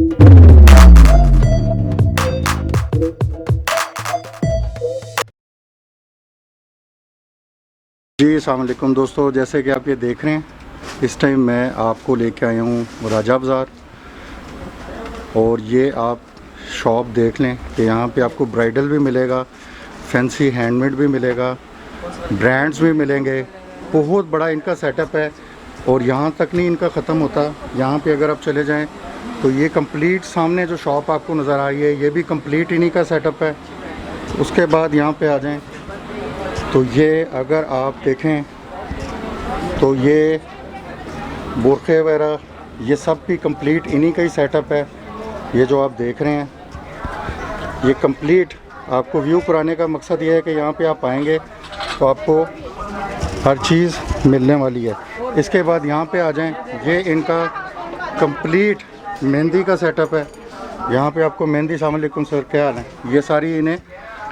जी अस्सलाम वालेकुम दोस्तों, जैसे कि आप ये देख रहे हैं इस टाइम मैं आपको लेके आया हूँ राजा बाज़ार। और ये आप शॉप देख लें कि यहाँ पे आपको ब्राइडल भी मिलेगा, फैंसी हैंडमेड भी मिलेगा, ब्रांड्स भी मिलेंगे। बहुत बड़ा इनका सेटअप है और यहाँ तक नहीं इनका ख़त्म होता। यहाँ पे अगर आप चले जाएं तो ये कंप्लीट सामने जो शॉप आपको नज़र आ रही है ये भी कंप्लीट इन्हीं का सेटअप है। उसके बाद यहाँ पे आ जाएं तो ये अगर आप देखें तो ये बुरखे वगैरह ये सब भी कंप्लीट इन्हीं का ही सेटअप है। ये जो आप देख रहे हैं ये कंप्लीट आपको व्यू कराने का मकसद ये है कि यहाँ पे आप आएंगे तो आपको हर चीज़ मिलने वाली है। इसके बाद यहाँ पे आ जाएं, ये इनका कंप्लीट मेहंदी का सेटअप है। यहाँ पे आपको मेहंदी, अस्सलाम वालेकुम सर, क्या हाल है? ये सारी इन्हें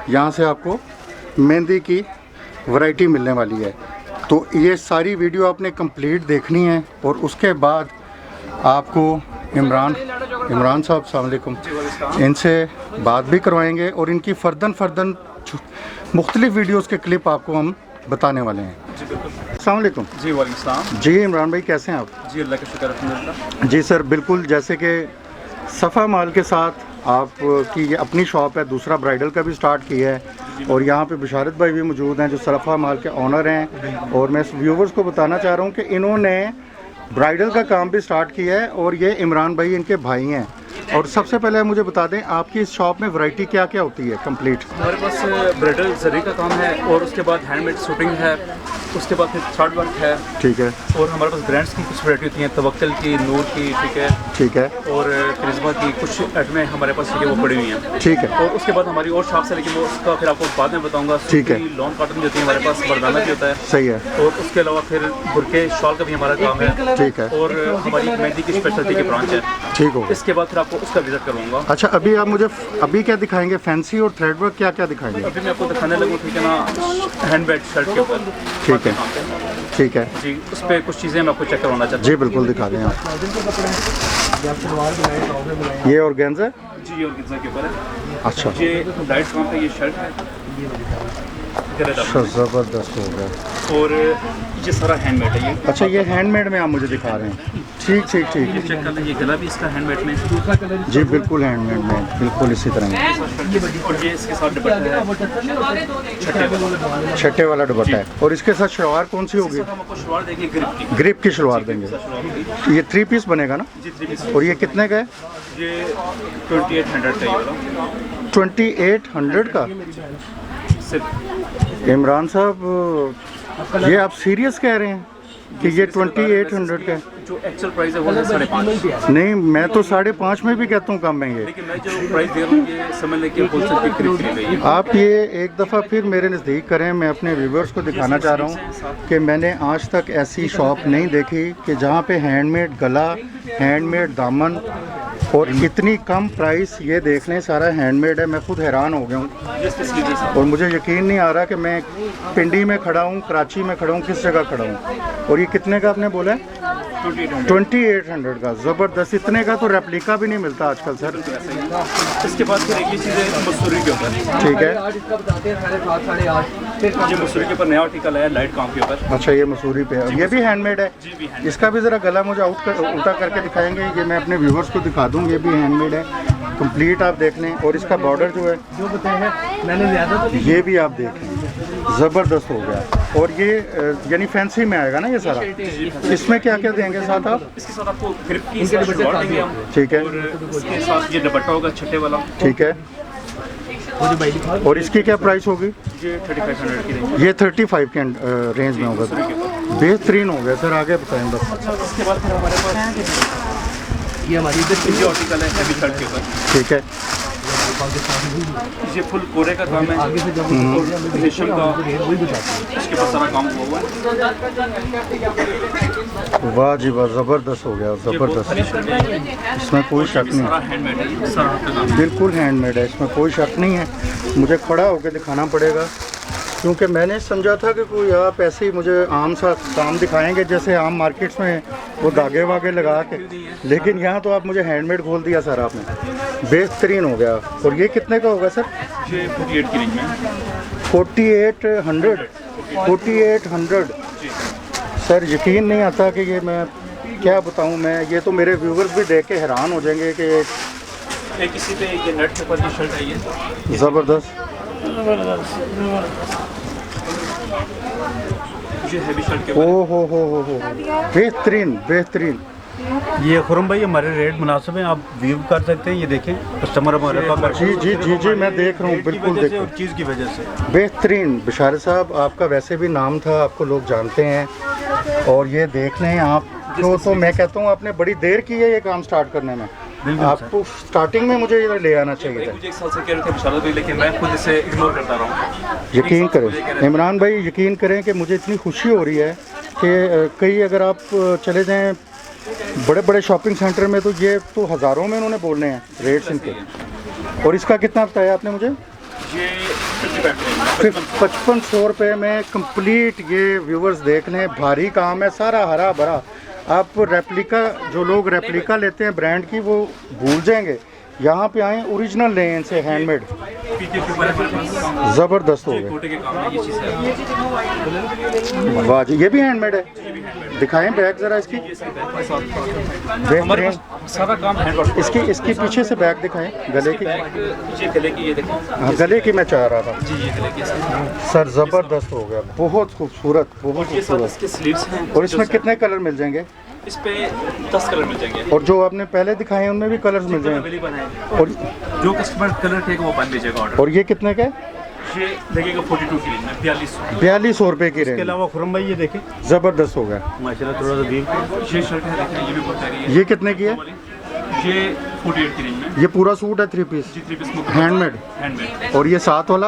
यहाँ से आपको मेहंदी की वैरायटी मिलने वाली है। तो ये सारी वीडियो आपने कंप्लीट देखनी है और उसके बाद आपको इमरान साहब, अस्सलाम वालेकुम, इनसे बात भी करवाएंगे और इनकी फर्दन मुख्तलिफ वीडियोस के क्लिप आपको हम बताने वाले हैं। अस्सलाम वालेकुम। जी वालेकुम सलाम। जी इमरान भाई, कैसे हैं आप? जी अल्लाह का शुक्र अल्हम्दुलिल्लाह। जी सर, बिल्कुल जैसे कि सफ़ा माल के साथ आपकी ये अपनी शॉप है, दूसरा ब्राइडल का भी स्टार्ट किया है और यहाँ पे बिशारत भाई भी मौजूद हैं जो सफ़ा माल के ऑनर हैं। और मैं व्यूवर्स को बताना चाह रहा हूँ कि इन्होंने ब्राइडल का काम भी स्टार्ट किया है और ये इमरान भाई इनके भाई हैं। और सबसे पहले मुझे बता दें आपकी इस शॉप में वैरायटी क्या क्या होती है कंप्लीट? हमारे पास ब्राइडल जरी का काम है और उसके बाद हैंडमेड शूटिंग है, उसके बाद फिर थ्रेड वर्क है। ठीक है। और हमारे पास ब्रांड्स की कुछ वैरायटी होती हैं, तवक्कल की, नूर की, ठीक है, और करिश्मा की कुछ आइटमें हमारे पास वो पड़ी हुई हैं। ठीक है। और उसके बाद हमारी और शॉप से, लेकिन वो उसका फिर आपको बाद में बताऊंगा। ठीक है। लॉन्ग कॉटन भी होती है हमारे पास, बरदाना भी होता है। सही है। और उसके अलावा फिर बुरके शॉल का भी हमारा काम है। ठीक है। और हमारी मेहंदी की स्पेशलिटी की ब्रांच है। ठीक हो। इसके बाद फिर आपको उसका विजिट करवाऊंगा। अच्छा, अभी आप मुझे अभी क्या दिखाएंगे? फैंसी और थ्रेड वर्क क्या क्या दिखाएंगे? अभी मैं आपको दिखाने लगूँ, ठीक है ना, हैंडमेड शर्ट के ऊपर। ठीक है, ठीक है जी। उस पर कुछ चीज़ें मैं आपको चेक करवाना चाहता हूँ। जी बिल्कुल, दिखा दें आप। ये ऑर्गेन्जा? जी, ऑर्गेन्जा के ऊपर है। अच्छा, ये लाइट काम पे ये शर्ट है। ज़बरदस्त हो गया। और ये सारा हैंडमेड है ये। अच्छा, ये हैंडमेड में आप मुझे दिखा रहे हैं? ठीक ठीक ठीक। ये चेक कर लें, ये गला भी इसका हैंडमेड में। जी बिल्कुल हैंडमेड में, बिल्कुल इसी तरह। और ये इसके साथ दुपट्टा है, छठे वाला दुपट्टा है। और इसके साथ शलवार कौन सी होगी? शलवार देंगे ग्रिप की। ग्रिप की शलवार देंगे। ये 3 पीस बनेगा ना? जी 3 पीस। और ये कितने का है? ये 2800 का। ये वाला 2800 का सिर्फ। इमरान साहब, ये आप सीरियस कह रहे हैं कि ये 2800 का है? जो एक्चुअल प्राइस है वो है 5.5। नहीं, मैं तो 5.5 में भी कहता हूँ कम है ये। लेकिन मैं जो प्राइस दे रहा हूँ ये समझ लें कि होलसेल की खरीद है। आप ये एक दफ़ा फिर मेरे नज़दीक करें। मैं अपने व्यूवर्स को दिखाना चाह रहा हूँ कि मैंने आज तक ऐसी शॉप नहीं देखी कि जहाँ पे हैंडमेड गला, हैंडमेड दामन और इतनी कम प्राइस। ये देख लें, सारा हैंडमेड है। मैं खुद हैरान हो गया हूँ और मुझे यकीन नहीं आ रहा कि मैं पिंडी में खड़ा हूँ, कराची में खड़ा हूँ, किस जगह खड़ा हूँ। और ये कितने का आपने बोला है? 2800 का। ज़बरदस्त। इतने का तो रेप्लिका भी नहीं मिलता आजकल सर। इसके बाद फिर एक चीज़ है मसूरी के ऊपर। ठीक है। ये मसूरी के ऊपर नया आर्टिकल है लाइट काम के ऊपर। अच्छा, ये मसूरी पे है, ये भी हैंडमेड है? जी भी हैंडमेड। इसका भी ज़रा गला मुझे उल्टा करके दिखाएंगे? ये मैं अपने व्यूवर्स को दिखा दूँ। ये भी हैंडमेड है कंप्लीट, आप देख लें। और इसका बॉर्डर जो है ये भी आप देख लें, ज़बरदस्त हो गया। और ये यानी फैंसी में आएगा ना ये सारा? इसमें क्या क्या देंगे साथ आप? इसके साथ आपको ग्रिप की शलवार देंगे हम। ठीक है। और इसके साथ ये दुपट्टा होगा छठे वाला। ठीक है। और इसकी क्या प्राइस होगी? ये 3500 की देंगे। ये 35 के रेंज में होगा। बेहतरीन हो गया सर, आगे बताएं बस। इसके बाद फिर हमारे पास ये हमारी आर्टिकल है हैवी शर्ट के ऊपर। ठीक है। ये फुल कोरे का काम है और रेशम का, इसके पास सारा काम हुआ है। वाह जी वाह, ज़बरदस्त हो गया, ज़बरदस्त। इसमें कोई शक नहीं, बिल्कुल हैंडमेड है, इसमें कोई शक नहीं है। मुझे खड़ा होकर दिखाना पड़ेगा क्योंकि मैंने समझा था कि कोई आप ऐसे ही मुझे आम सा काम दिखाएंगे जैसे आम मार्केट्स में वो धागे वागे लगा के, लेकिन यहाँ तो आप मुझे हैंडमेड खोल दिया सर आपने, बेहतरीन हो गया। और ये कितने का होगा सर? ये 48 की रेंज में 4800 सर यकीन नहीं आता कि ये मैं क्या बताऊँ मैं, ये तो मेरे व्यूवर्स भी देख के हैरान हो जाएंगे कि एक किसी पे ये नेट के ऊपर की शर्ट है ये ज़बरदस्त। ये हैवी शर्ट के ओ हो बेहतरीन बेहतरीन। ये खुरम भाई हमारे रेट मुनासिब हैं, आप व्यू कर सकते हैं। ये देखें कस्टमर हमारे पास जी जी जी जी मैं देख रहा हूँ, बिल्कुल देख रहा और हूँ। चीज़ की वजह से बेहतरीन। बिशारत साहब आपका वैसे भी नाम था, आपको लोग जानते हैं, और ये देख लें आप तो मैं कहता हूँ आपने बड़ी देर की है ये काम स्टार्ट करने में। आपको स्टार्टिंग में मुझे ये ले आना चाहिए था। मुझे एक साल से कह रहे थे विशाल भाई, लेकिन मैं खुद इसे इग्नोर करता रहा हूँ। यकीन करें इमरान भाई, यकीन करें कि मुझे इतनी खुशी हो रही है कि कई अगर आप चले जाएं बड़े बड़े शॉपिंग सेंटर में तो ये तो हज़ारों में उन्होंने बोलने हैं रेट्स इनके। और इसका कितना बताया आपने मुझे? ये 5500 रुपये में कंप्लीट। ये व्यूवर्स देख लें, भारी काम है, सारा हरा भरा। आप रेप्लिका, जो लोग रेप्लिका लेते हैं ब्रांड की, वो भूल जाएंगे। यहाँ पे आए ओरिजिनल लें इनसे, हैंडमेड। ज़बरदस्त हो गए। कोटे के काम में ये चीज़ है। वाह जी, ये भी हैंडमेड है। दिखाएं बैग ज़रा इसकी। हमारे पास सारा काम हैंडवर्क। इसकी पीछे से बैग दिखाएं, गले की। ये गले की, ये देखें। हाँ गले की मैं चाह रहा था जी, ये गले की सर। ज़बरदस्त हो गया, बहुत खूबसूरत, बहुत ये सब खूबसूरत। इसके स्लीव्स हैं। और इसमें कितने कलर मिल जाएंगे? इस पे 10 कलर मिल जाएंगे। और जो आपने पहले दिखाए हैं उनमें भी कलर्स मिल जाएंगे? अवेलेबल है। और जो कस्टमर कलर कहेगा वो बन दीजिएगा ऑर्डर। और ये कितने का है? ये लगेगा 42 की रेंज में 4200। 4200 रुपये की इसके रेंज। अलावा खुरम भाई ये देखें ज़बरदस्त हो गया माशाल्लाह, थोड़ा सा व्यू। ये शर्ट है, देखें ये भी बहुत प्यारी है। ये कितने की है? ये 48 की रेंज में। ये पूरा सूट है 3 पीस जी 3 पीस हैंडमेड। हैंडमेड। और ये साथ वाला?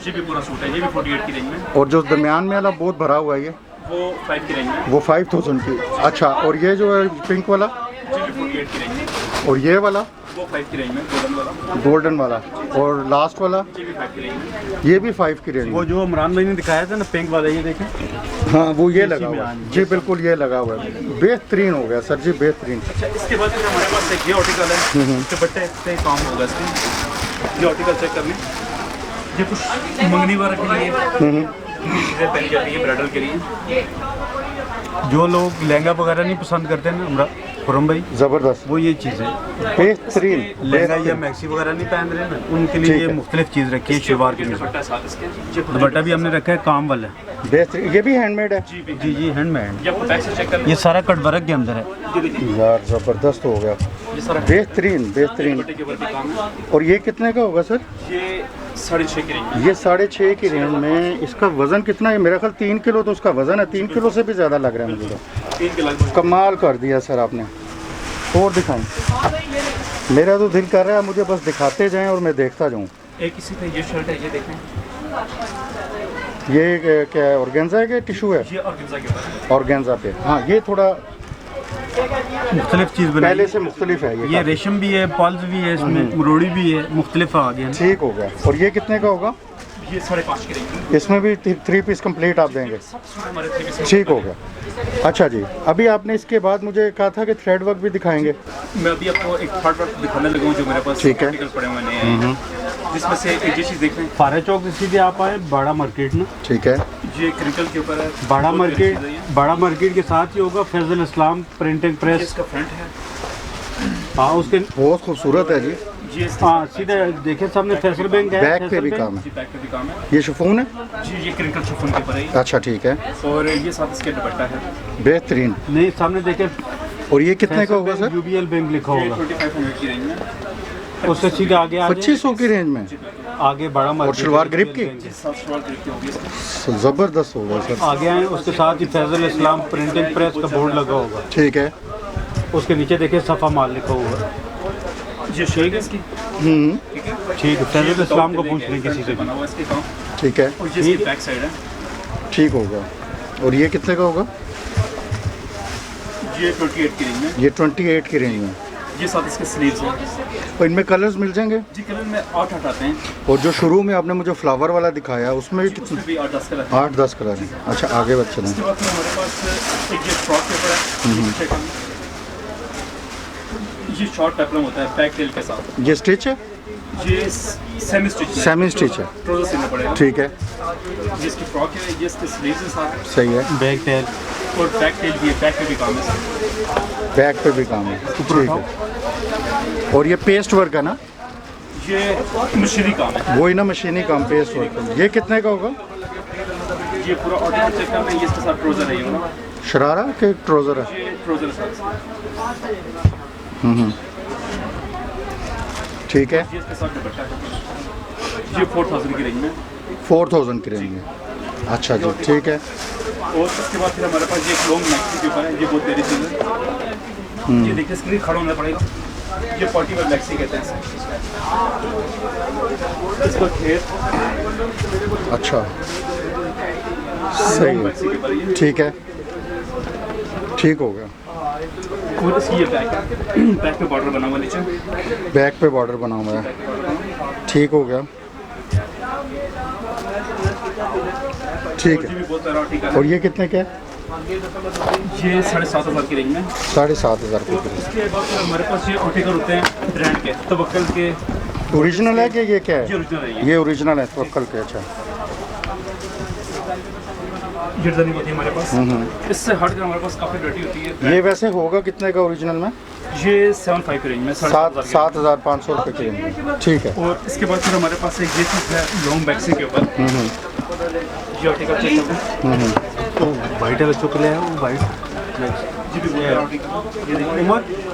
ये भी पूरा सूट है, ये भी 48 की रेंज में। और जो दरमियान में वाला बहुत भरा हुआ है ये, वो 5 की रेंज में। वो 5000 की। अच्छा, और ये जो है पिंक वाला? ये भी 48 की रेंज में। और ये वाला वो 5 की रेंज में, गोल्डन वाला। गोल्डन वाला? और लास्ट वाला? ये भी 5 की रेंज में। ये भी 5 की रेंज वो में। जो इमरान भाई ने दिखाया था ना पिंक वाला, ये देखें। हाँ वो ये लगा में हुआ है आनी जी, बिल्कुल ये लगा हुआ है। बेहतरीन हो गया सर जी, बेहतरीन। अच्छा, इसके बाद फिर हमारे पास एक ये आर्टिकल है, दुपट्टे से काम होगा इसमें। ये आर्टिकल चेक कर लें। ये कुछ मंगनी वाला के लिए चीज़ें पहनी जाती है, ब्राइडल के लिए। जो लोग लहंगा वगैरह नहीं पसंद करते ना खुरम भाई, ज़बरदस्त, वो ये चीज़ है। बेहतरीन। लहंगा या मैक्सी वगैरह नहीं पहन रहे ना, उनके लिए ठीक ये है। मुख्तलिफ चीज़ रखी है शलवार के लिए। दुपट्टा साथ इसके। दुपट्टा भी हमने रखा है काम वाला। बेहतरीन। ये भी हैंडमेड है? जी भी। जी हैंडमेड। ये आपको बैक से चेक कर लें। ये सारा कट वर्क के अंदर है। ये देखिए, यार ज़बरदस्त हो गया, ये सारा बेहतरीन बेहतरीन। दुपट्टे के ऊपर भी काम है। और ये कितने का होगा सर? ये 6.5 की रेंज में। ये 6.5 की रेंज में। इसका वज़न कितना है? मेरा ख्याल 3 किलो तो उसका वज़न है, 3 किलो से भी ज़्यादा लग रहा है मुझे तो। 3 के लगभग। कमाल कर दिया सर आपने। और दिखाएं, मेरा तो दिल कर रहा है मुझे बस दिखाते जाएं और मैं देखता जाऊं। एक इसी पे ये शर्ट है, ये देखें। ये क्या है, ऑर्गेन्जा है कि टिशू है? ये ऑर्गेन्जा के ऊपर है। ऑर्गेन्जा पे। हाँ ये थोड़ा मुख्तलिफ चीज़ बनाई। पहले से मुख्तलिफ है ये ये। रेशम भी है, पॉल्स भी है, इसमें मरोड़ी भी है, मुख्तलिफ आ गया। ठीक हो गया। और ये कितने का होगा? ये 5.5 की रेंज में। इसमें भी 3 पीस कंप्लीट आप देंगे? सब सूट हमारे 3 पीस। ठीक हो गया। अच्छा जी, अभी आपने इसके बाद मुझे कहा था कि थ्रेड वर्क भी दिखाएंगे। मैं अभी आपको एक थर्ड वर्क दिखाने लगा हूँ जो मेरे पास ठीक है। आर्टिकल पड़े हुए हैं, जिसमें से एक ये चीज़ देख लें। फारा चौक से सीधे आप आए बाड़ा मार्केट में। ठीक है। ये क्रिंकल के ऊपर है। बाड़ा बहुत प्यारी मार्केट, चीज़ है ये। बाड़ा मार्केट के साथ ही होगा फैजल इस्लाम प्रिंटिंग ये प्रेस। इसका फ्रंट है। हाँ उसके, बहुत खूबसूरत है जी। ये इसके हाँ सीधे देखे सामने फैसल बैंक है। बैक पे फैसल भी बैंक। काम है। जी बैक पे भी काम है। ये शिफॉन है? जी ये क्रिंकल शिफॉन के ऊपर है ये। अच्छा ठीक है, और ये साथ इसके दुपट्टा है। बेहतरीन। नहीं सामने देखे और ये कितने का होगा सर? यूबीएल बैंक लिखा ये होगा। 2500 की रेंज में। उससे सीधे आगे आ जाए, 2500 की रेंज में? आगे बड़ा मार्केट। शलवार ग्रिप की? जी साथ शॉल ग्रिप की होगी इसकी। ज़बरदस्त होगा सर। आगे आए उसके साथ ही फैजल इस्लाम प्रिंटिंग प्रेस का बोर्ड लगा होगा। ठीक है। उसके नीचे देखिए सफ़ा माल लिखा होगा। ये शेक है इसकी। ठीक है। ठीक है, फैजल इस्लाम को पूछ लें किसी से भी। बना हुआ इसके काम। ठीक है, और ये इसकी बैक साइड है। ठीक होगा। और ये कितने का होगा? ये 28 की रेंज में। ये 28 की रेंज में। ये साथ इसके स्लीव्स हैं और इनमें कलर्स मिल जाएंगे? जी। कलर में 8 आते हैं। और जो शुरू में आपने मुझे फ्लावर वाला दिखाया उसमें कितने? उसमें भी 8-10 कलर हैं। 8-10 कलर हैं। अच्छा आगे बच्चे उसके हैं। बाद फिर हमारे पास एक ये फ्रॉक पेपर है, ये शॉर्ट पेपलम होता है बैक टेल के साथ। ये स्टिच है? ये सेमी स्टिच है। सेमी स्टिच है, ट्राउजर सिलना पड़ेगा। ठीक है, ये इसकी फ्रॉक है, ये इसके स्लीव्स हैं साथ, सही है। बैक टेल और बैक टेल भी है, बैक पे भी काम है सर। बैक पे भी काम है, ठीक है। और ये पेस्ट वर्क है ना? ये मशीनी काम है। वही ना, मशीनी काम, पेस्ट वर्क। ये कितने का होगा? ये पूरा ऑर्डिनेट काम है, ये इसके साथ ट्राउजर है, ये वाला। शरारा के ट्राउजर है? ये ट्राउजर है साथ। ठीक है। ये इसके साथ दुपट्टा है, ये 4000 की रेंज में। 4000 की रेंज में, अच्छा जी, ठीक है। और उसके बाद फिर हमारे पास ये एक लॉन्ग मैक्सी के ऊपर है, ये बहुत प्यारी चीज़ है। ये देखिए स्क्रीन खड़ा होना पड़ेगा, ये 40 पर मैक्सी कहते हैं इसे। इसको घेर अच्छा सही मैक्सी है, के ऊपर ये। ठीक है, ठीक हो गया। और इसकी ये बैक है, बैक पे बॉर्डर बना हुआ नीचे। बैक पे बॉर्डर बना हुआ है, ठीक हो गया, ठीक और ये है। भी बहुत प्यारा आर्टिकल है। और ये कितने के है? ये 7500 की रेंज में। 7500 की। उसके बाद फिर हमारे पास ये आर्टिकल होते हैं ब्रांड के, तवक्कल के। ओरिजिनल है कि ये क्या ये है? ओरिजिनल है। ये ओरिजिनल है, तवक्कल के, अच्छा। ये डिजाइन होती है हमारे पास। इससे हटकर हमारे पास काफ़ी वैरायटी होती है। ये वैसे होगा कितने का ओरिजिनल में? ये 75 की रेंज में, 7500 7500 रुपये की रेंज में, ठीक है। और इसके बाद फिर हमारे पास एक ये चीज़ है लॉन्ग बैक्सी के ऊपर। ये आर्टिकल चेक करते हैं। तो वाइट वाला चुक ले वो वाइट जी भी बहुत प्यारा आर्टिकल। ये देखिए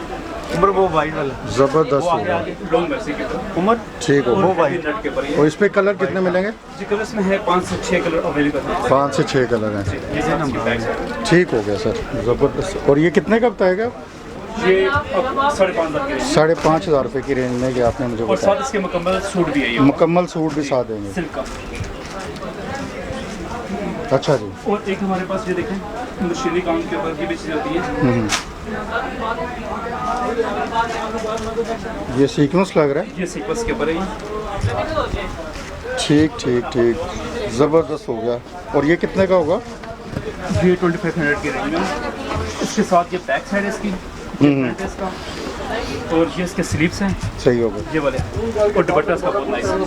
उम्र वो वाइट वाला ज़बरदस्त वो हो आगे गया, आगे लॉन्ग बैक्सी के ऊपर। उम्र ठीक हो और गया। वो वाइट नेट के ऊपर ये। और इस पे कलर कितने मिलेंगे? जी कलर इसमें है 5 से 6 कलर अवेलेबल है। 5 से 6 कलर हैं, ये है नंबर बैग है। ठीक हो गया सर, ज़बरदस्त। और ये कितने का बताएगा? ये अब 5500 की रेंज 5500 रुपये की रेंज में, कि आपने मुझे और बताया। साथ इसके मुकम्मल सूट भी है ये मुकम्मल सूट भी साथ देंगे, सिल्क का। अच्छा जी। और एक हमारे पास ये देखें मशीनी काम के ऊपर की भी चीज़ होती है। ये सीक्वेंस लग रहा है, ये सीक्वेंस के ऊपर है ये। ठीक ठीक ठीक, ज़बरदस्त हो गया। और ये कितने का होगा? ये 2500 की रेंज में। इसके साथ ये बैक साइड है इसकी, ये फ्रंट है इसका, और ये इसके स्लीव्स हैं सही हो गया, ये वाले। और दुपट्टा इसका बहुत नाइस है।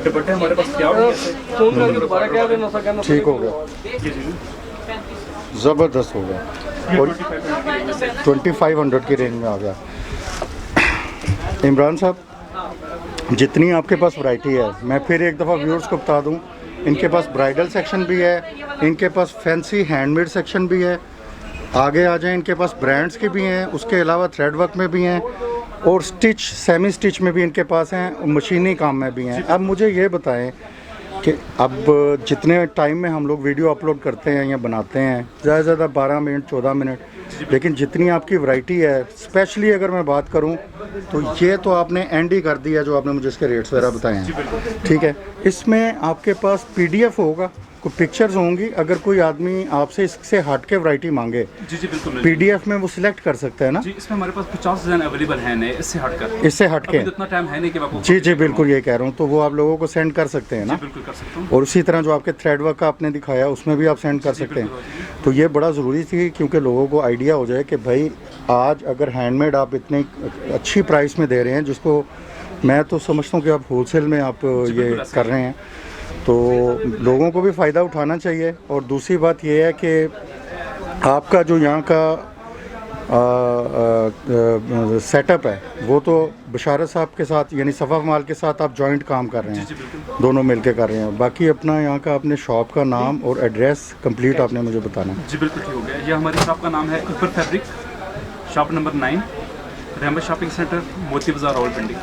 दुपट्टे हमारे पास क्या हो गया ठीक हो गया, ये जी ज़बरदस्त हो गया। ये और 2500 की रेंज में से। 2500 की रेंज में आ गया। इमरान साहब, जितनी आपके पास वैरायटी है, मैं फिर एक दफ़ा व्यूअर्स को बता दूं, इनके पास ब्राइडल सेक्शन भी है, इनके पास फैंसी हैंडमेड सेक्शन भी है। आगे आ जाएं, इनके पास ब्रांड्स के भी हैं, उसके अलावा थ्रेड वर्क में भी हैं, और स्टिच सेमी स्टिच में भी इनके पास हैं, और मशीनी काम में भी हैं। अब मुझे ये बताएं कि अब जितने टाइम में हम लोग वीडियो अपलोड करते हैं या बनाते हैं, ज़्यादा से ज़्यादा 12 मिनट 14 मिनट, लेकिन जितनी आपकी वैरायटी है, स्पेशली अगर मैं बात करूं तो ये तो आपने एंड ही कर दिया जो आपने मुझे इसके रेट्स वगैरह बताए हैं, ठीक है। इसमें आपके पास PDF होगा, कोई पिक्चर्स होंगी, अगर कोई आदमी आपसे इससे हट के वैरायटी मांगे जी जी बिल्कुल PDF में वो सिलेक्ट कर सकता है ना? जी। इसमें हमारे पास 50 डिज़ाइन अवेलेबल है नए, इससे हटकर। इससे हट के, अभी तो इतना टाइम है नहीं कि मैं आपको जी जी बिल्कुल ये कह रहा हूँ, तो वो आप लोगों को सेंड कर सकते हैं ना? बिल्कुल कर सकता हूँ। और उसी तरह जो आपके थ्रेड वर्क का आपने दिखाया उसमें भी आप सेंड कर सकते हैं। तो ये बड़ा ज़रूरी थी, क्योंकि लोगों को आइडिया हो जाए कि भाई आज अगर हैंडमेड आप इतनी अच्छी प्राइस में दे रहे हैं, जिसको मैं तो समझता हूँ कि आप होलसेल में आप ये कर रहे हैं, तो लोगों को भी फ़ायदा उठाना चाहिए। और दूसरी बात ये है कि आपका जो यहाँ का सेटअप है, वो तो बशारत साहब के साथ यानी सफ़ा माल के साथ आप जॉइंट काम कर रहे हैं, दोनों मिलके कर रहे हैं। बाकी अपना यहाँ का अपने शॉप का नाम और एड्रेस कंप्लीट आपने मुझे बताना है। जी बिल्कुल ठीक हो गया। ये हमारी शॉप का नाम है इकबर फैब्रिक, शॉप नंबर 9, रेमबा शॉपिंग सेंटर, मोती बाज़ार, रावलपिंडी।